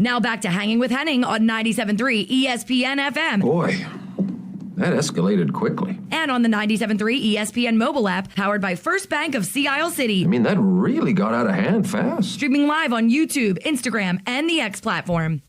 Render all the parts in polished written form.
Now back to Hanging with Hennig on 97.3 ESPN FM. Boy, that escalated quickly. And on the 97.3 ESPN mobile app, powered by First Bank of Sea Isle City. I mean, that really got out of hand fast. Streaming live on YouTube, Instagram, and the X platform.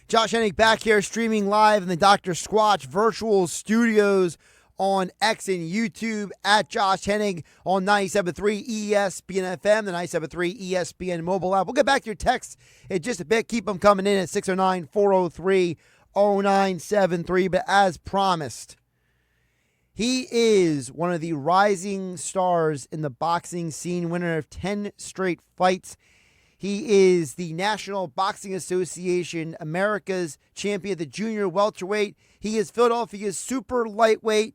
Josh Hennig back here streaming live in the Dr. Squatch virtual studios on X and YouTube at Josh Hennig on 97.3 ESPN FM, the 97.3 ESPN mobile app. We'll get back to your texts in just a bit. Keep them coming in at 609-403-0973. But as promised, he is one of the rising stars in the boxing scene, winner of 10 straight fights. He is the National Boxing Association America's champion of the junior welterweight. He is Philadelphia's super lightweight.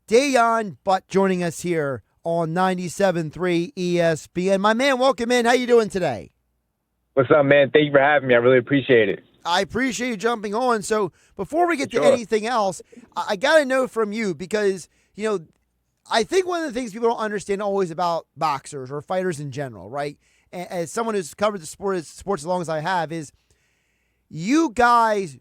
Daiyann Butt joining us here on 97.3 ESPN. My man, welcome in. How you doing today? What's up, man? Thank you for having me. I really appreciate it. I appreciate you jumping on. So before we get to anything else, I got to know from you because, you know, I think one of the things people don't understand always about boxers or fighters in general, right? As someone who's covered the sports as long as I have, is you guys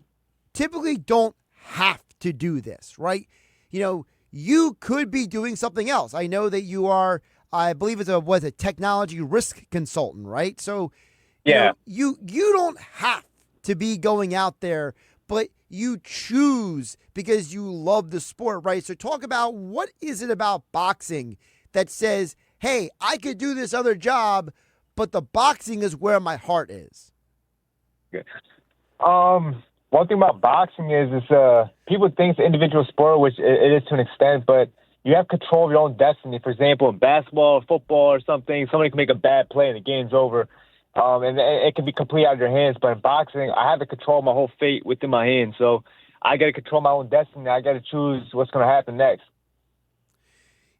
typically don't have to do this, right? You know, you could be doing something else. I know that you are, I believe it's a technology risk consultant, right? So yeah, you don't have to be going out there, but you choose because you love the sport, right? So talk about what is it about boxing that says, hey, I could do this other job, but the boxing is where my heart is. One thing about boxing is people think it's an individual sport, which it is to an extent, but you have control of your own destiny. For example, in basketball or football or something, somebody can make a bad play and the game's over, and it can be completely out of your hands. But in boxing, I have to control my whole fate within my hands. So I got to control my own destiny. I got to choose what's going to happen next.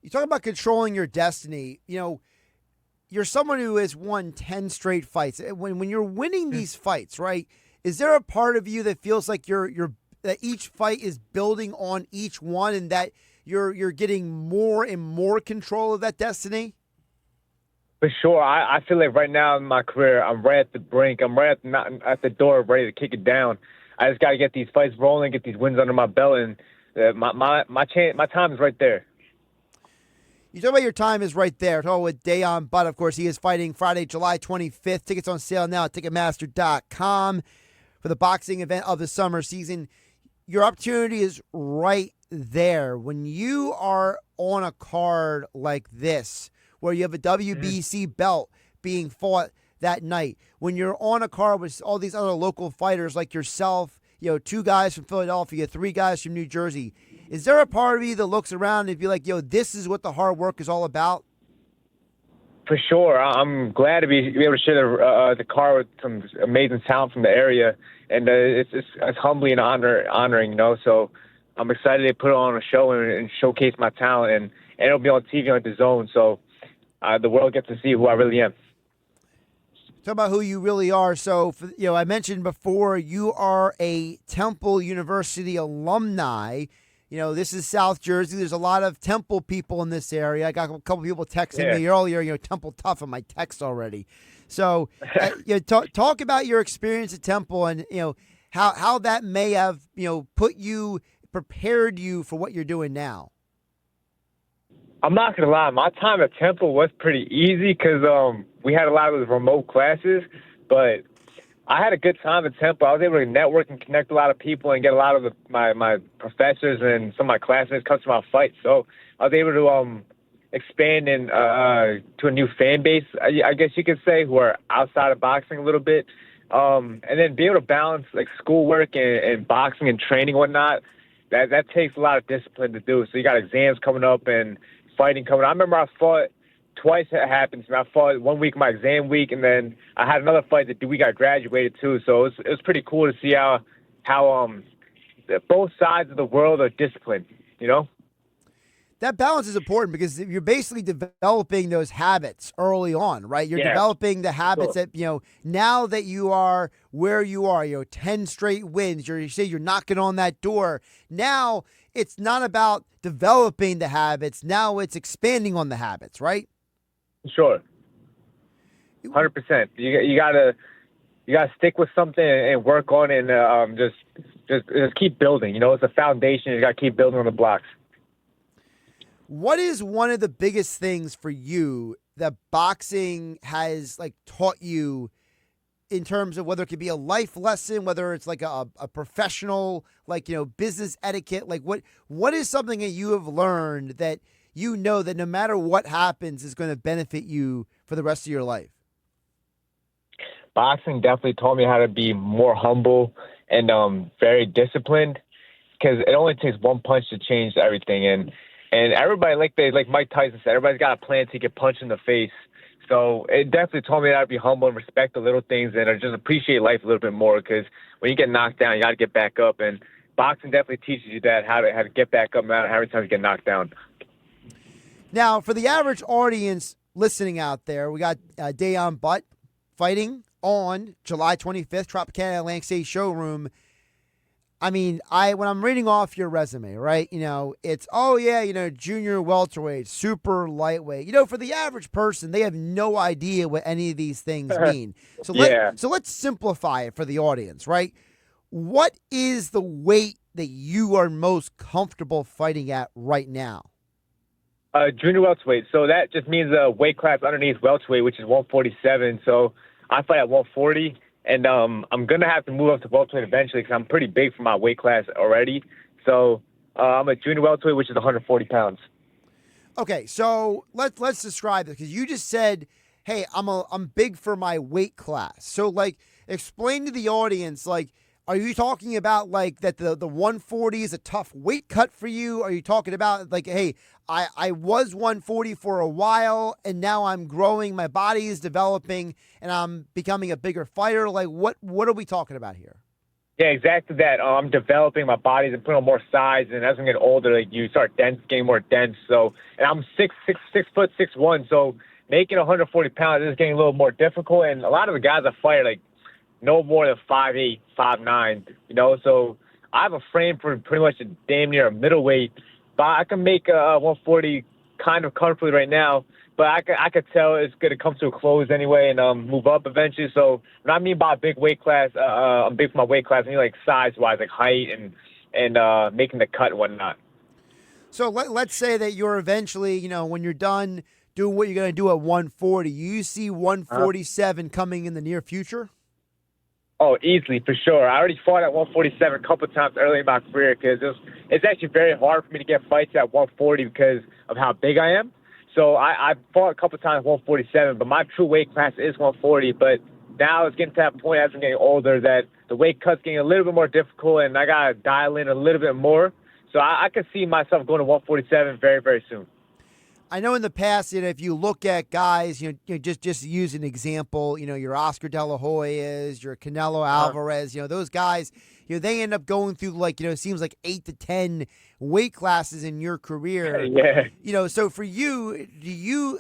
You talk about controlling your destiny. You know, you're someone who has won 10 straight fights. When you're winning these fights, right, is there a part of you that feels like that each fight is building on each one and that you're getting more and more control of that destiny? For sure. I feel like right now in my career, I'm right at the brink. I'm right at the door, ready to kick it down. I just got to get these fights rolling, get these wins under my belt, and my time is right there. You talk about your time is right there. Talk with Daiyann Butt. Of course, he is fighting Friday, July 25th. Tickets on sale now at Ticketmaster.com for the boxing event of the summer season. Your opportunity is right there. When you are on a card like this, where you have a WBC belt being fought that night, when you're on a card with all these other local fighters like yourself, you know, 2 guys from Philadelphia, 3 guys from New Jersey, is there a part of you that looks around and be like, yo, this is what the hard work is all about? For sure. I'm glad to be able to share the car with some amazing talent from the area. And it's humbly and honoring, you know. So I'm excited to put on a show and showcase my talent. And it'll be on TV on the Zone. So the world gets to see who I really am. Talk about who you really are. So, I mentioned before, you are a Temple University alumni. You know, this is South Jersey. There's a lot of Temple people in this area. I got a couple people texting me earlier, Temple tough on my text already. So, talk about your experience at Temple and, how that may have, prepared you for what you're doing now. I'm not going to lie. My time at Temple was pretty easy because we had a lot of those remote classes, but I had a good time at Temple. I was able to network and connect a lot of people and get a lot of my professors and some of my classmates come to my fights. So I was able to expand to a new fan base, I guess you could say, who are outside of boxing a little bit. And then be able to balance like schoolwork and boxing and training and whatnot. That takes a lot of discipline to do. So you got exams coming up and fighting coming up. I remember I fought twice. It happened to me. I fought 1 week my exam week, and then I had another fight the week I graduated too. So it was pretty cool to see how both sides of the world are disciplined. You know, that balance is important because you're basically developing those habits early on, right? You're developing the habits that now that you are where you are. 10 straight wins. You say you're knocking on that door. Now it's not about developing the habits. Now it's expanding on the habits, right? Sure. 100%. You got to you gotta stick with something and work on it, and just keep building. It's a foundation. You gotta keep building on the blocks. What is one of the biggest things for you that boxing has taught you in terms of whether it could be a life lesson, whether it's a professional, business etiquette? What is something that you have learned that that no matter what happens is going to benefit you for the rest of your life? Boxing definitely taught me how to be more humble and very disciplined, because it only takes one punch to change everything. And everybody, like Mike Tyson said, everybody's got a plan to get punched in the face. So it definitely taught me how to be humble and respect the little things and just appreciate life a little bit more, because when you get knocked down, you got to get back up. And boxing definitely teaches you that, how to get back up no matter how many times you get knocked down. Now, for the average audience listening out there, we got Daiyann Butt fighting on July 25th, Tropicana Atlantic City Showroom. I mean, when I'm reading off your resume, right, it's, junior welterweight, super lightweight. For the average person, they have no idea what any of these things mean. So let's simplify it for the audience, right? What is the weight that you are most comfortable fighting at right now? Junior welterweight. So that just means a weight class underneath welterweight, which is 147. So I fight at 140. And I'm going to have to move up to welterweight eventually, because I'm pretty big for my weight class already. So I'm a junior welterweight, which is 140 pounds. Okay, so let's describe it, because you just said, hey, I'm big for my weight class. So, explain to the audience, are you talking about, that the 140 is a tough weight cut for you? Are you talking about, hey, I was 140 for a while, and now I'm growing, my body is developing, and I'm becoming a bigger fighter? What are we talking about here? Yeah, exactly that. I'm developing my body and putting on more size, and as I'm getting older, you start getting more dense. So, and I'm 6'6", so making 140 pounds is getting a little more difficult, and a lot of the guys I fight no more than 5'8", 5'9", so I have a frame for pretty much a damn near a middleweight, but I can make 140 kind of comfortably right now, but I could tell it's going to come to a close anyway and move up eventually. So what I mean by a big weight class, I'm big for my weight class, I mean size-wise, height and making the cut and whatnot. So let's say that you're eventually, when you're done doing what you're going to do at 140, you see 147 coming in the near future? Oh, easily, for sure. I already fought at 147 a couple of times early in my career, because it's actually very hard for me to get fights at 140 because of how big I am. So I fought a couple of times at 147, but my true weight class is 140. But now it's getting to that point as I'm getting older that the weight cut's getting a little bit more difficult, and I got to dial in a little bit more. So I could see myself going to 147 very, very soon. I know in the past, if you look at guys, just use an example, your Oscar De La Hoyas, your Canelo Alvarez, those guys, they end up going through it seems like 8 to 10 weight classes in your career. Yeah. So for you,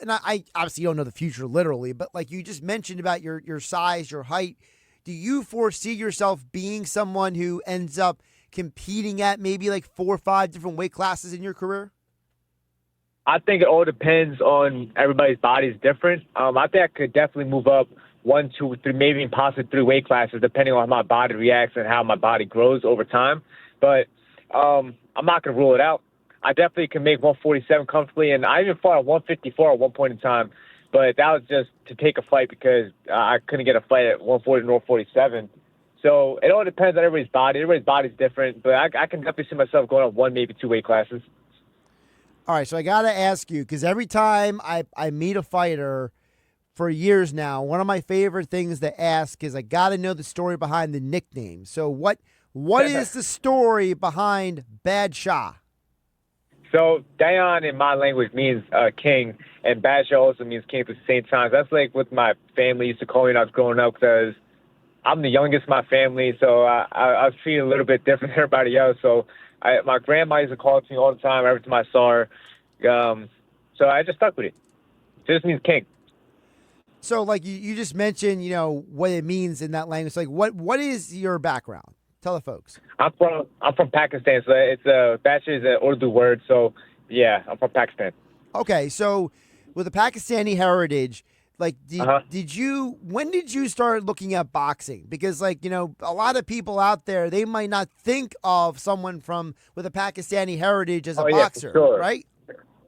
and I obviously don't know the future literally, but you just mentioned about your size, your height, do you foresee yourself being someone who ends up competing at maybe 4 or 5 different weight classes in your career? I think it all depends on everybody's body is different. I think I could definitely move up 1, 2, 3, maybe even possibly 3 weight classes, depending on how my body reacts and how my body grows over time. But I'm not going to rule it out. I definitely can make 147 comfortably, and I even fought at 154 at one point in time. But that was just to take a fight because I couldn't get a fight at 140 nor 147. So it all depends on everybody's body. Everybody's body's different, but I can definitely see myself going up 1, maybe 2 weight classes. All right, so I got to ask you, because every time I meet a fighter for years now, one of my favorite things to ask is I got to know the story behind the nickname. So what is the story behind Bad Shah? So Daiyaan in my language means king, and Bad Shah also means king at the same time. That's what my family used to call me when I was growing up, because I'm the youngest in my family, so I was treated a little bit different than everybody else. So my grandma used to call it to me all the time every time I saw her. So I just stuck with it. It just means king. So you just mentioned, what it means in that language. What is your background? Tell the folks. I'm from Pakistan, so it's bachelor is an Urdu word. So yeah, I'm from Pakistan. Okay, so with a Pakistani heritage, Like, when did you start looking at boxing? Because, like, a lot of people out there, they might not think of someone with a Pakistani heritage as a boxer, for sure. right?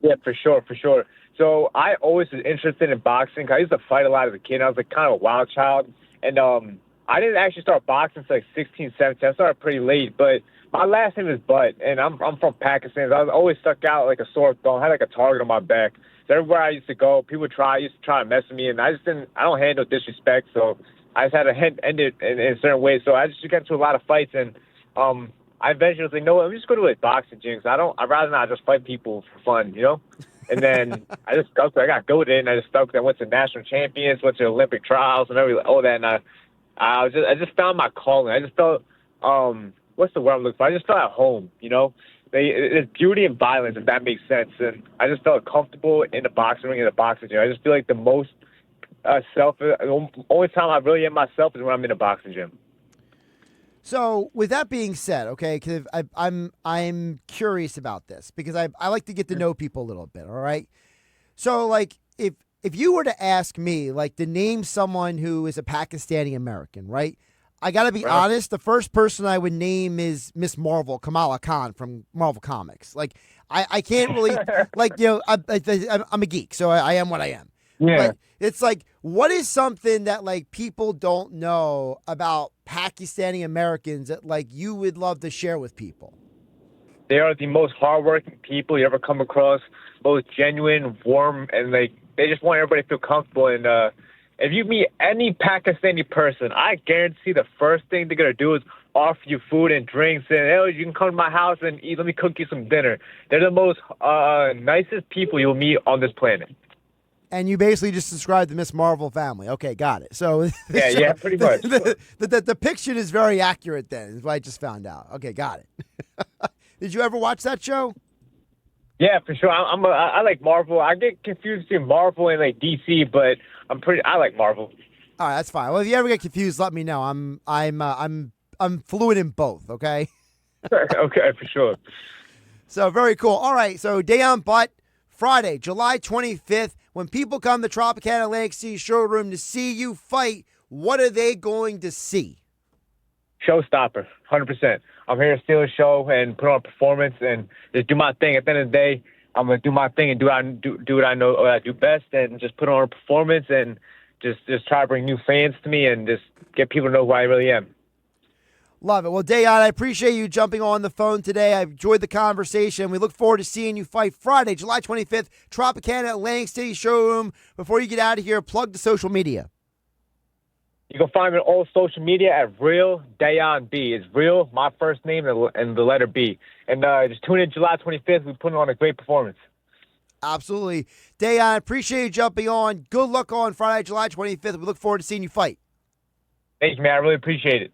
Yeah, for sure. So I always was interested in boxing. I used to fight a lot as a kid. I was like kind of a wild child. And I didn't actually start boxing until like 16, 17. I started pretty late. But my last name is Butt, and I'm from Pakistan. So I was always stuck out like a sore thumb. I had like a target on my back. So everywhere I used to go, people used to try to mess with me. And I don't handle disrespect. So I just had to end it in a certain way. So I just got into a lot of fights. And I eventually was like, no, let me just go to a boxing gym. I'd rather not just fight people for fun, And then I just stuck. I got goaded, and I just stuck. I went to national champions, went to Olympic trials, and all that. And I just found my calling. I just felt what's the word I'm looking for? I just felt at home. There's beauty in violence, if that makes sense. And I just felt comfortable in the boxing ring, in the boxing gym. I just feel like the most the only time I really am myself is when I'm in a boxing gym. So, with that being said, okay, because I'm curious about this because I like to get to know people a little bit. All right, so like if you were to ask me like to name someone who is a Pakistani American, right? I got to be honest. The first person I would name is Miss Marvel, Kamala Khan from Marvel Comics. Like I can't really I'm a geek, so I am what I am. Yeah. But it's like, what is something that like people don't know about Pakistani Americans that like you would love to share with people? They are the most hardworking people you ever come across, both genuine, warm, and like they just want everybody to feel comfortable. And if you meet any Pakistani person, I guarantee the first thing they're gonna do is offer you food and drinks, and hey, you can come to my house and eat. Let me cook you some dinner. They're the most nicest people you'll meet on this planet. And you basically just described the Miss Marvel family. Okay, got it. So yeah, pretty much. The depiction is very accurate. Then is what I just found out. Okay, got it. Did you ever watch that show? Yeah, for sure. I like Marvel. I get confused between Marvel and like DC, but I like Marvel. All right, that's fine. Well, if you ever get confused, let me know. I'm fluent in both. Okay. Okay, for sure. So very cool. All right, so Daiyann Butt, Friday, July 25th. When people come to Tropicana Atlantic City showroom to see you fight, what are they going to see? Showstopper, 100%. I'm here to steal a show and put on a performance and just do my thing. At the end of the day, I'm gonna do my thing and do what I know what I do best, and just put on a performance and just try to bring new fans to me and just get people to know who I really am. Love it. Well, Daiyaan, I appreciate you jumping on the phone today. I enjoyed the conversation. We look forward to seeing you fight Friday, July 25th, Tropicana Atlantic City showroom. Before you get out of here, plug the social media. You can find me on all social media at Real Daiyann B. It's Real, my first name, and the letter B. And just tune in July 25th. We're putting on a great performance. Absolutely. Daiyaan, I appreciate you jumping on. Good luck on Friday, July 25th. We look forward to seeing you fight. Thank you, man. I really appreciate it.